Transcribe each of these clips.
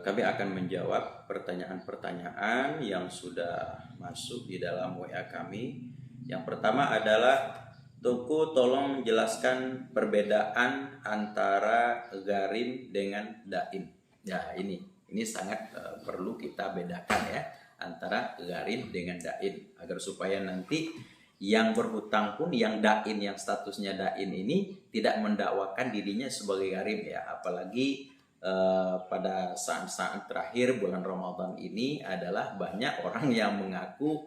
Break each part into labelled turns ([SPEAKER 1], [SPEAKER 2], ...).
[SPEAKER 1] kami akan menjawab pertanyaan-pertanyaan yang sudah masuk di dalam WA kami. Yang pertama adalah, Tuku tolong menjelaskan perbedaan antara garim dengan dain. Ya, ini sangat perlu kita bedakan ya, antara garim dengan dain, agar supaya nanti yang berhutang pun, yang dain, yang statusnya dain ini tidak mendakwakan dirinya sebagai garim ya. Apalagi pada saat-saat terakhir bulan Ramadan ini adalah banyak orang yang mengaku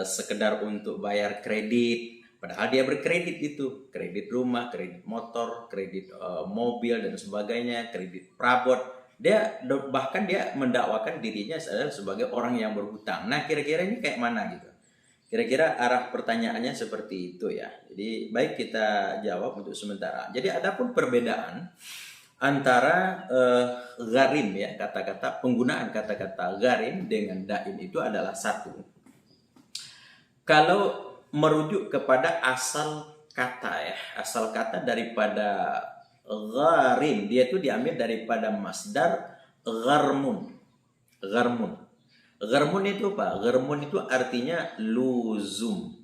[SPEAKER 1] sekedar untuk bayar kredit, padahal dia berkredit itu, kredit rumah, kredit motor, kredit mobil dan sebagainya, kredit perabot. Dia bahkan dia mendakwakan dirinya sebagai orang yang berhutang. Nah, kira-kira ini kayak mana gitu? Kira-kira arah pertanyaannya seperti itu ya. Jadi baik kita jawab untuk sementara. Jadi adapun perbedaan antara garim ya, kata-kata penggunaan kata-kata garim dengan dain itu adalah satu. Kalau merujuk kepada asal kata ya, asal kata daripada gharim, dia itu diambil daripada masdar gharmun. Gharmun itu apa? Gharmun itu artinya luzum.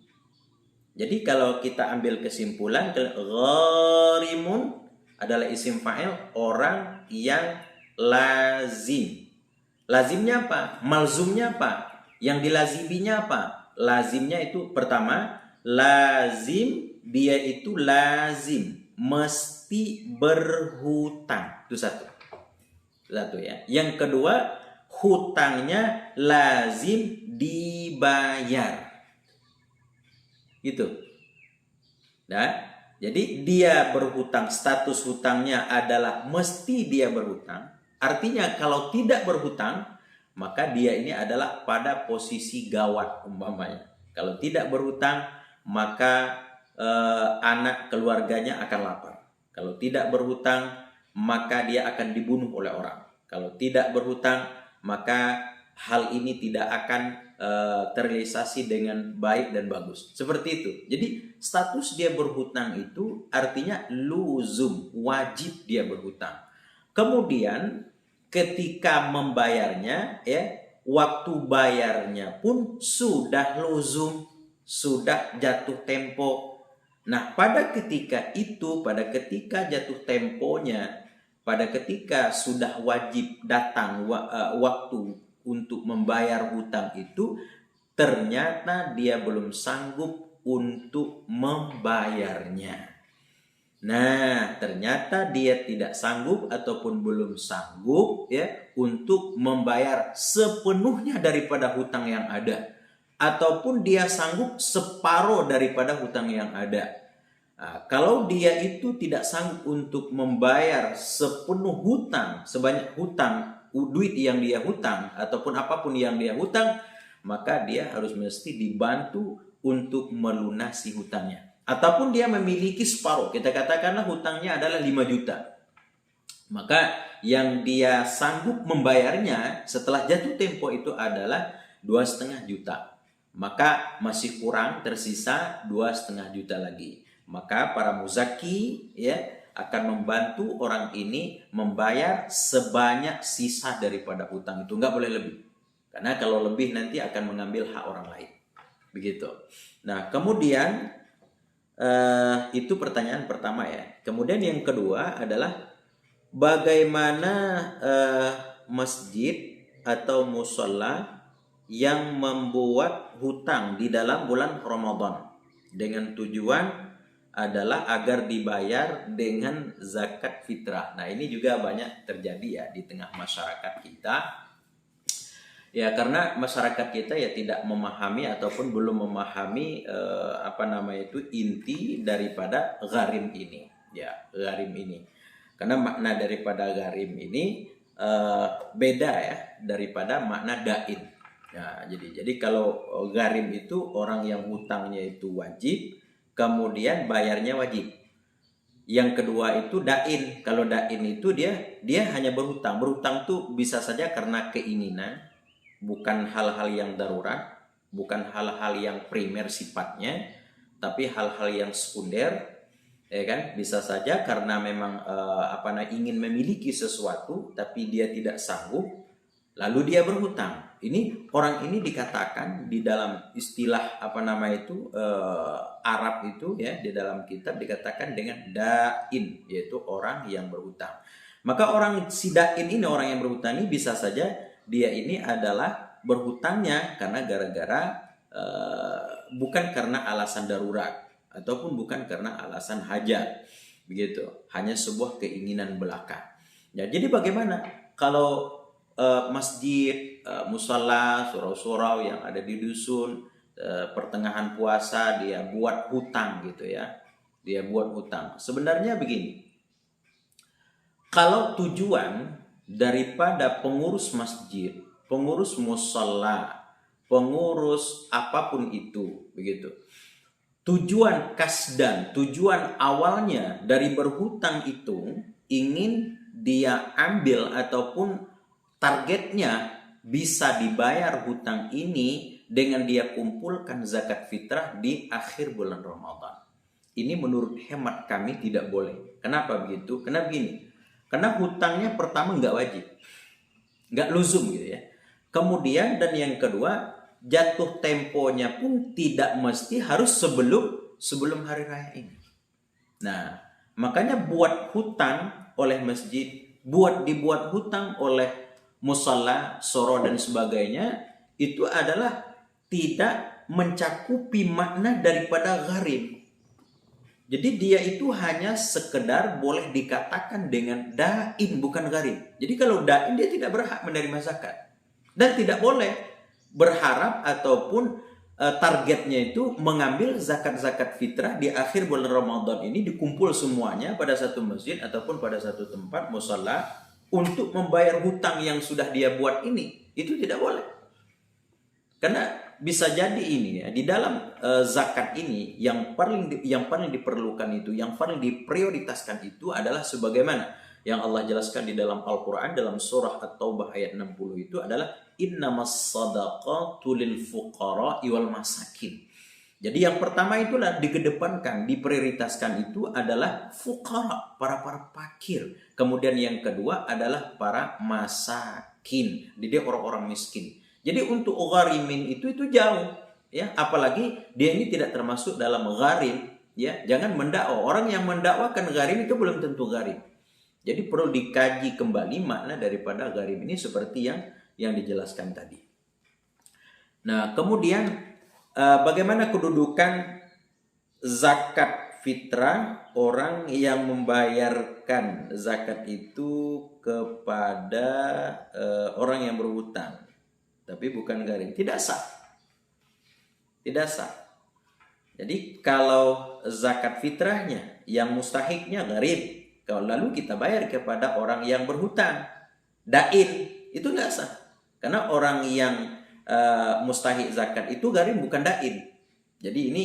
[SPEAKER 1] Jadi kalau kita ambil kesimpulan, gharimun adalah isim fa'il, orang yang lazim. Lazimnya apa? Malzumnya apa? Yang dilaziminya apa? Lazimnya itu pertama, lazim, dia itu lazim, mesti berhutang. Itu satu ya. Yang kedua, hutangnya lazim dibayar. Gitu. Nah, jadi dia berhutang, status hutangnya adalah mesti dia berhutang. Artinya kalau tidak berhutang, maka dia ini adalah pada posisi gawat umpamanya. Kalau tidak berhutang, maka anak keluarganya akan lapar. Kalau tidak berhutang, maka dia akan dibunuh oleh orang. Kalau tidak berhutang, maka hal ini tidak akan terrealisasi dengan baik dan bagus. Seperti itu. Jadi status dia berhutang itu artinya luzum, wajib dia berhutang. Kemudian ketika membayarnya ya, waktu bayarnya pun sudah luzum, sudah jatuh tempo. Nah, pada ketika itu, pada ketika jatuh temponya, pada ketika sudah wajib datang waktu untuk membayar hutang itu, ternyata dia belum sanggup untuk membayarnya. Nah, ternyata dia tidak sanggup ataupun belum sanggup ya untuk membayar sepenuhnya daripada hutang yang ada, ataupun dia sanggup separuh daripada hutang yang ada. Nah, kalau dia itu tidak sanggup untuk membayar sepenuh hutang, sebanyak hutang, duit yang dia hutang ataupun apapun yang dia hutang, maka dia harus mesti dibantu untuk melunasi hutangnya. Ataupun dia memiliki separuh, kita katakanlah hutangnya adalah 5 juta. Maka yang dia sanggup membayarnya setelah jatuh tempo itu adalah 2,5 juta. Maka masih kurang, tersisa 2,5 juta lagi. Maka para muzaki ya akan membantu orang ini membayar sebanyak sisa daripada hutang itu, nggak boleh lebih. Karena kalau lebih nanti akan mengambil hak orang lain. Begitu. Nah, kemudian itu pertanyaan pertama ya. Kemudian yang kedua adalah bagaimana masjid atau musola yang membuat hutang di dalam bulan Ramadan dengan tujuan adalah agar dibayar dengan zakat fitrah. Nah, ini juga banyak terjadi ya di tengah masyarakat kita. Ya, karena masyarakat kita ya tidak memahami ataupun belum memahami inti daripada gharim ini. Ya, gharim ini. Karena makna daripada gharim ini beda ya daripada makna dain. Ya, jadi kalau gharim itu orang yang hutangnya itu wajib, kemudian bayarnya wajib. Yang kedua itu dain. Kalau dain itu dia hanya berhutang. Berhutang tuh bisa saja karena keinginan, bukan hal-hal yang darurat, bukan hal-hal yang primer sifatnya, tapi hal-hal yang sekunder. ya kan? Bisa saja karena memang ingin memiliki sesuatu tapi dia tidak sanggup, lalu dia berhutang. Ini orang ini dikatakan di dalam istilah Arab itu ya, di dalam kitab dikatakan dengan dain, yaitu orang yang berhutang. Maka orang si dain ini, orang yang berhutang ini bisa saja dia ini adalah berhutangnya karena gara-gara bukan karena alasan darurat ataupun bukan karena alasan hajat, begitu. Hanya sebuah keinginan belaka. Ya, jadi bagaimana kalau masjid, musala, surau-surau yang ada di dusun, pertengahan puasa dia buat hutang gitu ya. Dia buat hutang. Sebenarnya begini. Kalau tujuan daripada pengurus masjid, pengurus musala, pengurus apapun itu, begitu. Tujuan kasdan, tujuan awalnya dari berhutang itu ingin dia ambil ataupun targetnya bisa dibayar hutang ini dengan dia kumpulkan zakat fitrah di akhir bulan Ramadan. Ini menurut hemat kami tidak boleh. Kenapa begitu? Karena begini. Karena hutangnya pertama nggak wajib. Nggak luzum gitu ya. Kemudian dan yang kedua, jatuh temponya pun tidak mesti harus sebelum hari raya ini. Nah, makanya buat hutang oleh masjid, dibuat hutang oleh musalla, soro dan sebagainya, itu adalah tidak mencakupi makna daripada gharib. Jadi dia itu hanya sekedar boleh dikatakan dengan dain, bukan gharib. Jadi kalau dain dia tidak berhak menerima zakat. Dan tidak boleh berharap ataupun targetnya itu mengambil zakat-zakat fitrah di akhir bulan Ramadan ini dikumpul semuanya pada satu masjid ataupun pada satu tempat musalla untuk membayar hutang yang sudah dia buat ini. Itu tidak boleh. Karena bisa jadi ini ya, di dalam zakat ini yang paling diperlukan itu, yang paling diprioritaskan itu adalah sebagaimana yang Allah jelaskan di dalam Al-Quran dalam surah At-Taubah ayat 60 itu adalah innamas sadaqatu lil fuqara'i wal masakin. Jadi yang pertama itulah dikedepankan, diprioritaskan itu adalah fuqara, para fakir. Kemudian yang kedua adalah para masakin, jadi orang-orang miskin. Jadi untuk gharimin itu jauh, ya. Apalagi dia ini tidak termasuk dalam gharim, ya. Jangan mendakwa. Orang yang mendakwakan gharim itu belum tentu gharim. Jadi perlu dikaji kembali makna daripada gharim ini seperti yang dijelaskan tadi. Nah, kemudian bagaimana kedudukan zakat fitrah orang yang membayarkan zakat itu kepada orang yang berhutang tapi bukan gharim? Tidak sah. Tidak sah. Jadi kalau zakat fitrahnya yang mustahiknya gharim, kalau lalu kita bayar kepada orang yang berhutang dain, itu nggak sah. Karena orang yang mustahik zakat itu gharim bukan dain. Jadi ini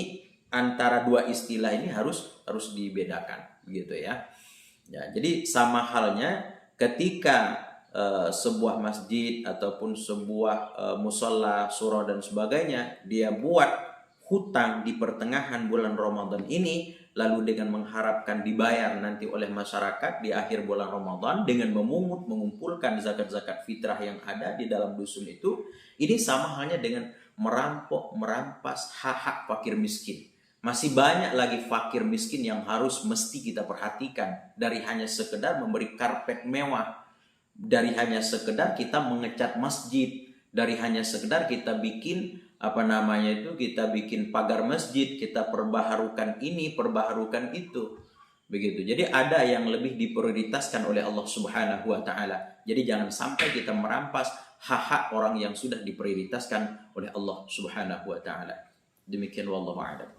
[SPEAKER 1] antara dua istilah ini harus dibedakan, begitu ya. Ya, jadi sama halnya ketika sebuah masjid ataupun sebuah musalla, surau dan sebagainya dia buat hutang di pertengahan bulan Ramadan ini, lalu dengan mengharapkan dibayar nanti oleh masyarakat di akhir bulan Ramadan dengan mengumpulkan zakat-zakat fitrah yang ada di dalam dusun itu, ini sama halnya dengan merampas hak-hak fakir miskin. Masih banyak lagi fakir miskin yang mesti kita perhatikan, dari hanya sekedar memberi karpet mewah, dari hanya sekedar kita mengecat masjid, dari hanya sekedar kita bikin kita bikin pagar masjid, kita perbaharukan ini, perbaharukan itu. Begitu. Jadi ada yang lebih diprioritaskan oleh Allah Subhanahu wa taala. Jadi jangan sampai kita merampas hak-hak orang yang sudah diprioritaskan oleh Allah Subhanahu wa taala. Demikian wallahu a'lam.